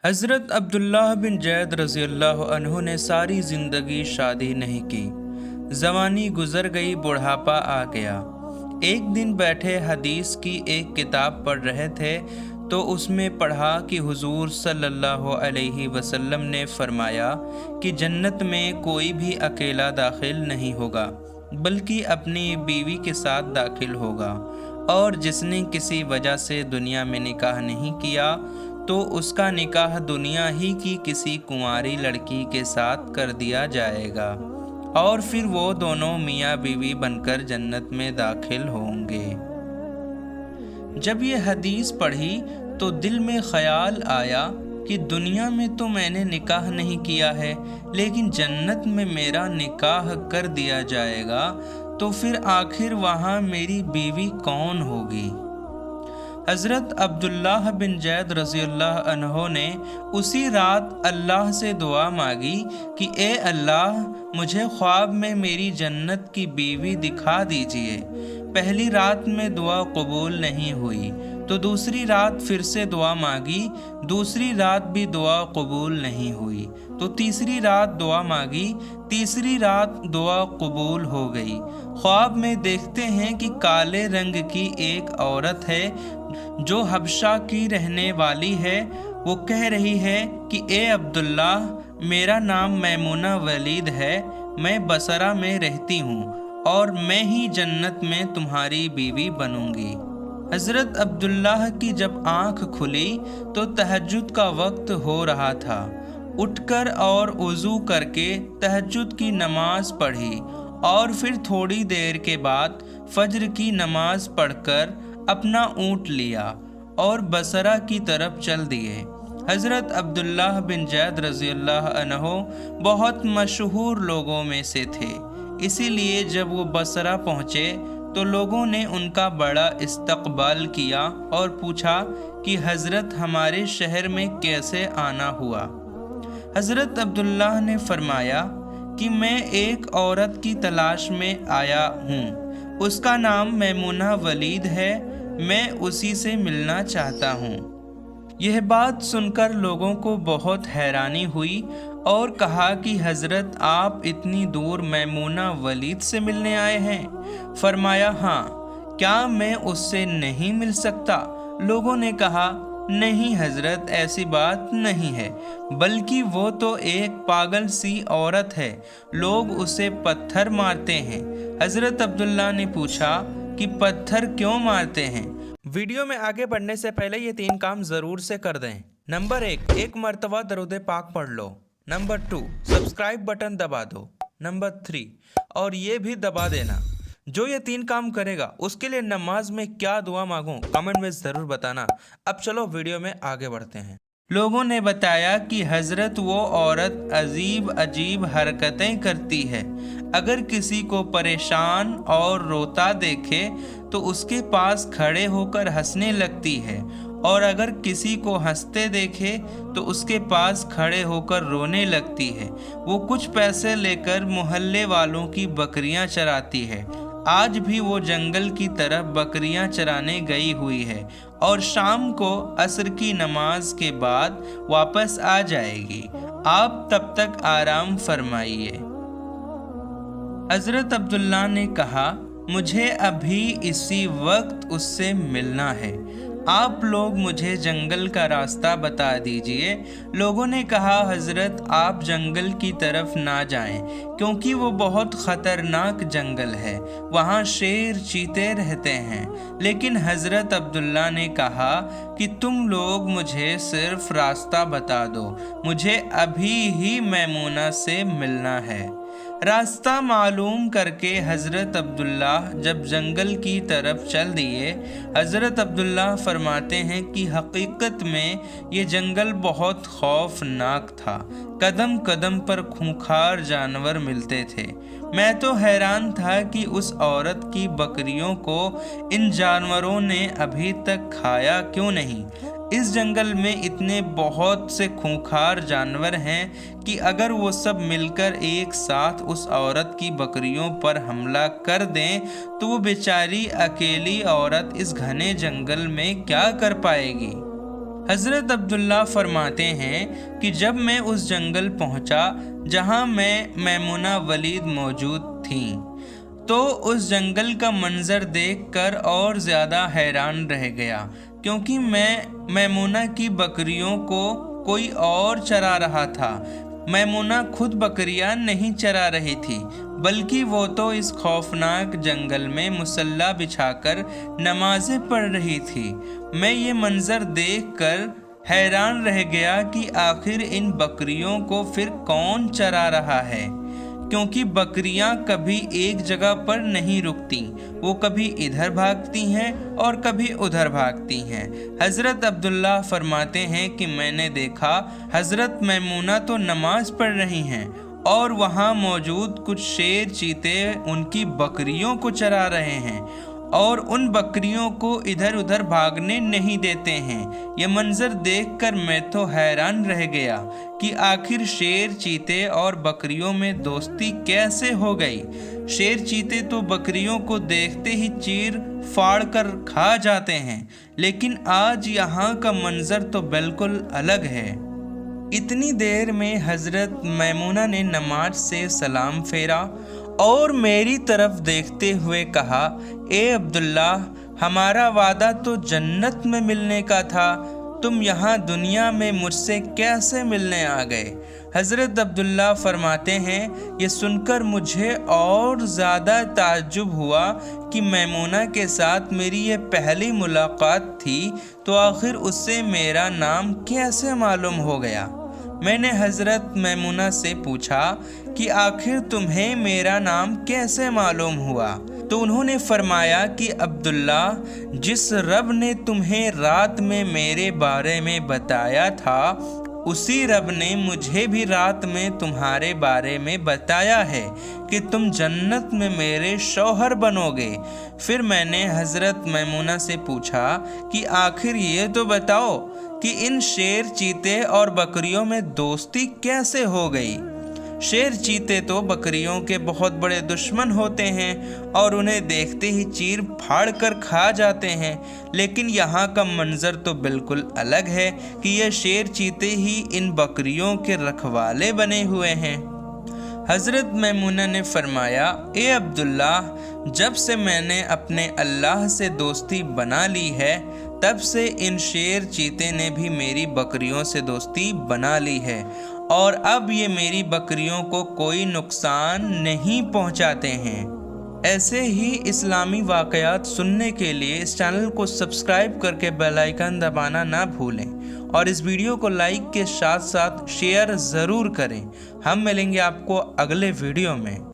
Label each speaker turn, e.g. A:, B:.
A: حضرت عبداللہ بن زید رضی اللہ عنہ نے ساری زندگی شادی نہیں کی۔ جوانی گزر گئی، بڑھاپا آ گیا۔ ایک دن بیٹھے حدیث کی ایک کتاب پڑھ رہے تھے تو اس میں پڑھا کہ حضور صلی اللہ علیہ وسلم نے فرمایا کہ جنت میں کوئی بھی اکیلا داخل نہیں ہوگا بلکہ اپنی بیوی کے ساتھ داخل ہوگا، اور جس نے کسی وجہ سے دنیا میں نکاح نہیں کیا تو اس کا نکاح دنیا ہی کی کسی کنواری لڑکی کے ساتھ کر دیا جائے گا، اور پھر وہ دونوں میاں بیوی بن کر جنت میں داخل ہوں گے۔ جب یہ حدیث پڑھی تو دل میں خیال آیا کہ دنیا میں تو میں نے نکاح نہیں کیا ہے، لیکن جنت میں میرا نکاح کر دیا جائے گا تو پھر آخر وہاں میری بیوی کون ہوگی؟ حضرت عبداللہ بن زید رضی اللہ عنہ نے اسی رات اللہ سے دعا مانگی کہ اے اللہ، مجھے خواب میں میری جنت کی بیوی دکھا دیجئے۔ پہلی رات میں دعا قبول نہیں ہوئی تو دوسری رات پھر سے دعا مانگی، دوسری رات بھی دعا قبول نہیں ہوئی تو تیسری رات دعا مانگی، تیسری رات دعا قبول ہو گئی۔ خواب میں دیکھتے ہیں کہ کالے رنگ کی ایک عورت ہے جو حبشہ کی رہنے والی ہے۔ وہ کہہ رہی ہے کہ اے عبداللہ، میرا نام میمونہ ولید ہے، میں بصرہ میں رہتی ہوں اور میں ہی جنت میں تمہاری بیوی بنوں گی۔ حضرت عبداللہ کی جب آنکھ کھلی تو تہجد کا وقت ہو رہا تھا۔ اٹھ کر اور وضو کر کے تہجد کی نماز پڑھی اور پھر تھوڑی دیر کے بعد فجر کی نماز پڑھ کر اپنا اونٹ لیا اور بصرہ کی طرف چل دیے۔ حضرت عبداللہ بن زید رضی اللہ عنہ بہت مشہور لوگوں میں سے تھے، اسی لیے جب وہ بصرہ پہنچے تو لوگوں نے ان کا بڑا استقبال کیا اور پوچھا کہ حضرت ہمارے شہر میں کیسے آنا ہوا؟ حضرت عبداللہ نے فرمایا کہ میں ایک عورت کی تلاش میں آیا ہوں، اس کا نام میمونہ ولید ہے، میں اسی سے ملنا چاہتا ہوں۔ یہ بات سن کر لوگوں کو بہت حیرانی ہوئی اور کہا کہ حضرت آپ اتنی دور میمونہ ولید سے ملنے آئے ہیں؟ فرمایا ہاں، کیا میں اس سے نہیں مل سکتا؟ لوگوں نے کہا نہیں حضرت، ایسی بات نہیں ہے، بلکہ وہ تو ایک پاگل سی عورت ہے، لوگ اسے پتھر مارتے ہیں۔ حضرت عبداللہ نے پوچھا کہ پتھر کیوں مارتے ہیں؟ ویڈیو میں آگے بڑھنے سے پہلے یہ 3 کام ضرور سے کر دیں۔ نمبر 1، ایک مرتبہ درود پاک پڑھ لو۔ نمبر 2، سبسکرائب بٹن دبا دو۔ نمبر 3، اور یہ بھی دبا دینا، جو یہ 3 کام کرے گا اس کے لیے نماز میں کیا دعا مانگوں کمنٹ میں ضرور بتانا۔ اب چلو ویڈیو میں آگے بڑھتے ہیں۔ لوگوں نے بتایا کہ حضرت وہ عورت عجیب عجیب حرکتیں کرتی ہے، اگر کسی کو پریشان اور روتا دیکھے تو اس کے پاس کھڑے ہو کر ہنسنے لگتی ہے، اور اگر کسی کو ہنستے دیکھے تو اس کے پاس کھڑے ہو کر رونے لگتی ہے۔ وہ کچھ پیسے لے کر محلے والوں کی بکریاں چراتی ہے، آج بھی وہ جنگل کی طرف بکریاں چرانے گئی ہوئی ہے اور شام کو عصر کی نماز کے بعد واپس آ جائے گی، آپ تب تک آرام فرمائیے۔ حضرت عبداللہ نے کہا مجھے ابھی اسی وقت اس سے ملنا ہے، آپ لوگ مجھے جنگل کا راستہ بتا دیجئے۔ لوگوں نے کہا حضرت آپ جنگل کی طرف نہ جائیں، کیونکہ وہ بہت خطرناک جنگل ہے، وہاں شیر چیتے رہتے ہیں۔ لیکن حضرت عبداللہ نے کہا کہ تم لوگ مجھے صرف راستہ بتا دو، مجھے ابھی ہی میمونہ سے ملنا ہے۔ راستہ معلوم کر کے حضرت عبداللہ جب جنگل کی طرف چل دیے، حضرت عبداللہ فرماتے ہیں کہ حقیقت میں یہ جنگل بہت خوفناک تھا، قدم قدم پر خونخوار جانور ملتے تھے۔ میں تو حیران تھا کہ اس عورت کی بکریوں کو ان جانوروں نے ابھی تک کھایا کیوں نہیں۔ اس جنگل میں اتنے بہت سے خونخوار جانور ہیں کہ اگر وہ سب مل کر ایک ساتھ اس عورت کی بکریوں پر حملہ کر دیں تو وہ بیچاری اکیلی عورت اس گھنے جنگل میں کیا کر پائے گی؟ حضرت عبداللہ فرماتے ہیں کہ جب میں اس جنگل پہنچا جہاں میں میمونہ ولید موجود تھیں تو اس جنگل کا منظر دیکھ کر اور زیادہ حیران رہ گیا، کیونکہ میں میمونہ کی بکریوں کو کوئی اور چرا رہا تھا۔ میمونہ خود بکریاں نہیں چرا رہی تھی، بلکہ وہ تو اس خوفناک جنگل میں مصلی بچھا کر نمازیں پڑھ رہی تھی۔ میں یہ منظر دیکھ کر حیران رہ گیا کہ آخر ان بکریوں کو پھر کون چرا رہا ہے، کیونکہ بکریاں کبھی ایک جگہ پر نہیں رکتی، وہ کبھی ادھر بھاگتی ہیں اور کبھی ادھر بھاگتی ہیں۔ حضرت عبداللہ فرماتے ہیں کہ میں نے دیکھا حضرت میمونہ تو نماز پڑھ رہی ہیں اور وہاں موجود کچھ شیر چیتے ان کی بکریوں کو چرا رہے ہیں اور ان بکریوں کو ادھر ادھر بھاگنے نہیں دیتے ہیں۔ یہ منظر دیکھ کر میں تو حیران رہ گیا کہ آخر شیر چیتے اور بکریوں میں دوستی کیسے ہو گئی۔ شیر چیتے تو بکریوں کو دیکھتے ہی چیر پھاڑ کر کھا جاتے ہیں، لیکن آج یہاں کا منظر تو بالکل الگ ہے۔ اتنی دیر میں حضرت میمونہ نے نماز سے سلام پھیرا اور میری طرف دیکھتے ہوئے کہا، اے عبداللہ، ہمارا وعدہ تو جنت میں ملنے کا تھا، تم یہاں دنیا میں مجھ سے کیسے ملنے آ گئے؟ حضرت عبداللہ فرماتے ہیں، یہ سن کر مجھے اور زیادہ تعجب ہوا کہ میمونہ کے ساتھ میری یہ پہلی ملاقات تھی، تو آخر اس سے میرا نام کیسے معلوم ہو گیا؟ میں نے حضرت میمونہ سے پوچھا کہ آخر تمہیں میرا نام کیسے معلوم ہوا؟ تو انہوں نے فرمایا کہ عبداللہ، جس رب نے تمہیں رات میں میرے بارے میں بتایا تھا، اسی رب نے مجھے بھی رات میں تمہارے بارے میں بتایا ہے کہ تم جنت میں میرے شوہر بنو گے۔ پھر میں نے حضرت میمونہ سے پوچھا کہ آخر یہ تو بتاؤ کہ ان شیر چیتے اور بکریوں میں دوستی کیسے ہو گئی؟ شیر چیتے تو بکریوں کے بہت بڑے دشمن ہوتے ہیں اور انہیں دیکھتے ہی چیر پھاڑ کر کھا جاتے ہیں، لیکن یہاں کا منظر تو بالکل الگ ہے کہ یہ شیر چیتے ہی ان بکریوں کے رکھوالے بنے ہوئے ہیں۔ حضرت میمونہ نے فرمایا، اے عبداللہ، جب سے میں نے اپنے اللہ سے دوستی بنا لی ہے، تب سے ان شیر چیتے نے بھی میری بکریوں سے دوستی بنا لی ہے، اور اب یہ میری بکریوں کو کوئی نقصان نہیں پہنچاتے ہیں۔ ایسے ہی اسلامی واقعات سننے کے لیے اس چینل کو سبسکرائب کر کے بیل آئیکن دبانا نہ بھولیں، اور اس ویڈیو کو لائک کے ساتھ ساتھ شیئر ضرور کریں۔ ہم ملیں گے آپ کو اگلے ویڈیو میں۔